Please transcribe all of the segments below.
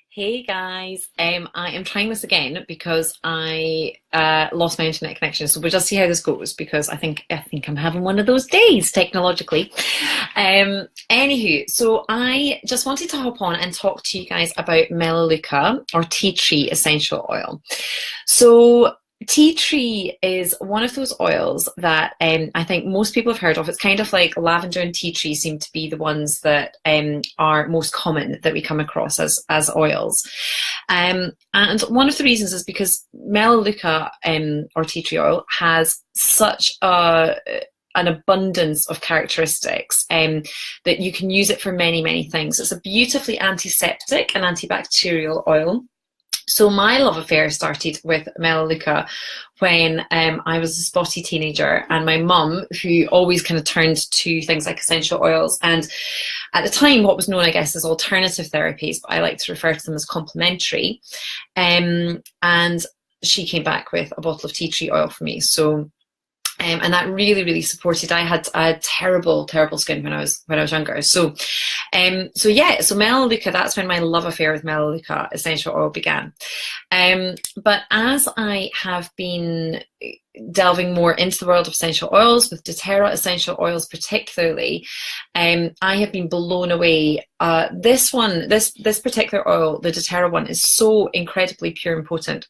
Hey guys, I am trying this again because I lost my internet connection. So we'll just see how this goes because I think I'm having one of those days technologically. Anywho, so I just wanted to hop on and talk to you guys about Melaleuca or tea tree essential oil. So tea tree is one of those oils that I think most people have heard of. It's kind of like lavender and tea tree seem to be the ones that are most common that we come across as oils. And one of the reasons is because Melaleuca or tea tree oil has such an abundance of characteristics that you can use it for many, many things. It's a beautifully antiseptic and antibacterial oil. So my love affair started with Melaleuca when I was a spotty teenager, and my mum, who always kind of turned to things like essential oils, and at the time what was known, I guess, as alternative therapies, but I like to refer to them as complementary. And she came back with a bottle of tea tree oil for me. So and that really, really supported. I had terrible, terrible skin when I was younger. So Melaleuca. That's when my love affair with Melaleuca essential oil began. But as I have been delving more into the world of essential oils, with doTERRA essential oils particularly, I have been blown away. This particular oil, the doTERRA one, is so incredibly pure and potent.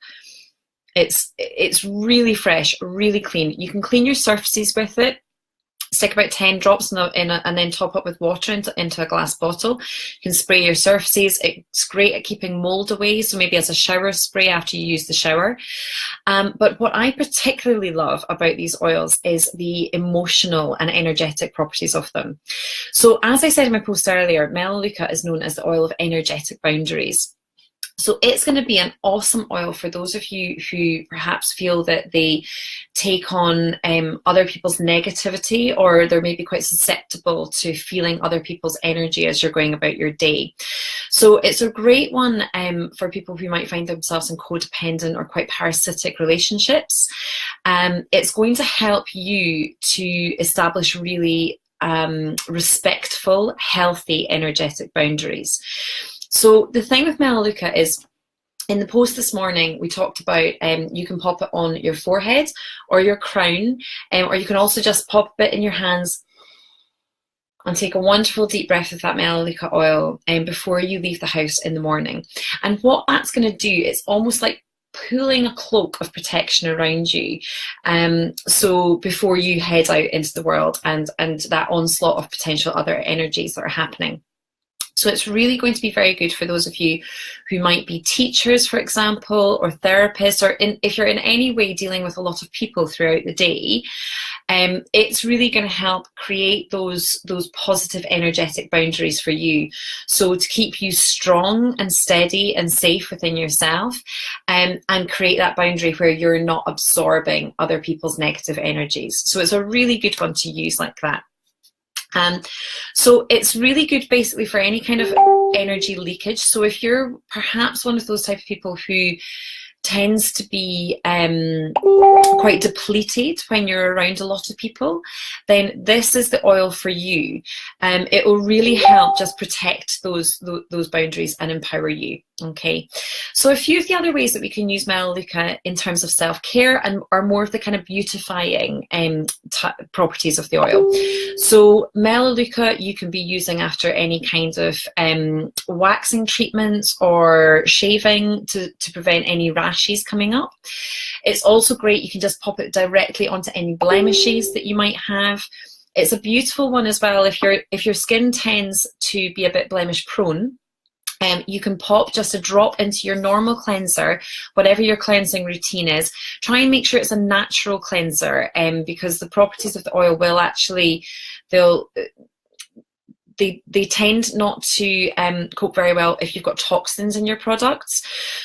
It's really fresh, really clean. You can clean your surfaces with it. Stick about 10 drops and then top up with water into a glass bottle. You can spray your surfaces. It's great at keeping mold away, so maybe as a shower spray after you use the shower. But what I particularly love about these oils is the emotional and energetic properties of them. So as I said in my post earlier, Melaleuca is known as the oil of energetic boundaries. So it's going to be an awesome oil for those of you who perhaps feel that they take on other people's negativity, or they're maybe quite susceptible to feeling other people's energy as you're going about your day. So it's a great one for people who might find themselves in codependent or quite parasitic relationships. It's going to help you to establish really respectful, healthy, energetic boundaries. So the thing with Melaleuca is, in the post this morning, we talked about you can pop it on your forehead or your crown, or you can also just pop it in your hands and take a wonderful deep breath of that Melaleuca oil before you leave the house in the morning. And what that's going to do, it's almost like pulling a cloak of protection around you, so before you head out into the world and that onslaught of potential other energies that are happening. So it's really going to be very good for those of you who might be teachers, for example, or therapists, or if you're in any way dealing with a lot of people throughout the day. It's really going to help create those positive, energetic boundaries for you. So to keep you strong and steady and safe within yourself, and create that boundary where you're not absorbing other people's negative energies. So it's a really good one to use like that. So it's really good basically for any kind of energy leakage. So if you're perhaps one of those type of people who tends to be quite depleted when you're around a lot of people, then this is the oil for you. It will really help just protect those boundaries and empower you. Okay, so a few of the other ways that we can use Melaleuca in terms of self-care and are more of the kind of beautifying properties of the oil. So Melaleuca you can be using after any kind of waxing treatments or shaving to prevent any rashes coming up. It's also great, you can just pop it directly onto any blemishes that you might have. It's a beautiful one as well if your skin tends to be a bit blemish prone. You can pop just a drop into your normal cleanser, whatever your cleansing routine is. Try and make sure it's a natural cleanser, because the properties of the oil will actually, they tend not to cope very well if you've got toxins in your products.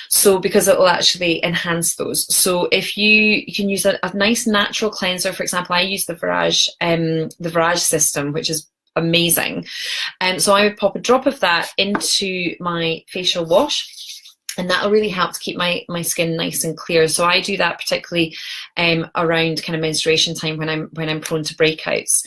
So because it will actually enhance those. So if you can use a nice natural cleanser, for example, I use the Virage system, which is amazing. So I would pop a drop of that into my facial wash, and that will really help to keep my skin nice and clear. So I do that particularly around kind of menstruation time when I'm prone to breakouts.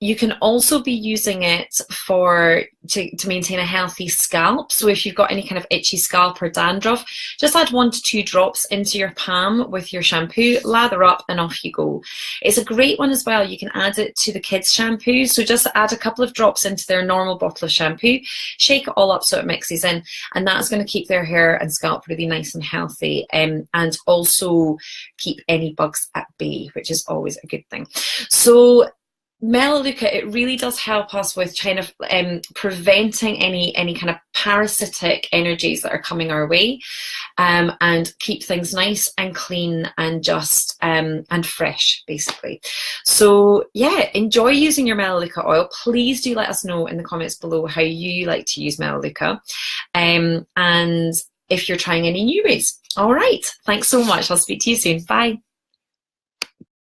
You can also be using it to maintain a healthy scalp. So if you've got any kind of itchy scalp or dandruff, just add 1 to 2 drops into your palm with your shampoo, lather up, and off you go. It's a great one as well. You can add it to the kids' shampoo. So just add a couple of drops into their normal bottle of shampoo, shake it all up so it mixes in, and that's going to keep their hair and scalp really nice and healthy, and also keep any bugs at bay, which is always a good thing. So Melaleuca, it really does help us with kind of preventing any kind of parasitic energies that are coming our way, and keep things nice and clean and just and fresh, basically. So yeah, enjoy using your Melaleuca oil. Please do let us know in the comments below how you like to use Melaleuca, and if you're trying any new ways. All right, thanks so much. I'll speak to you soon. Bye.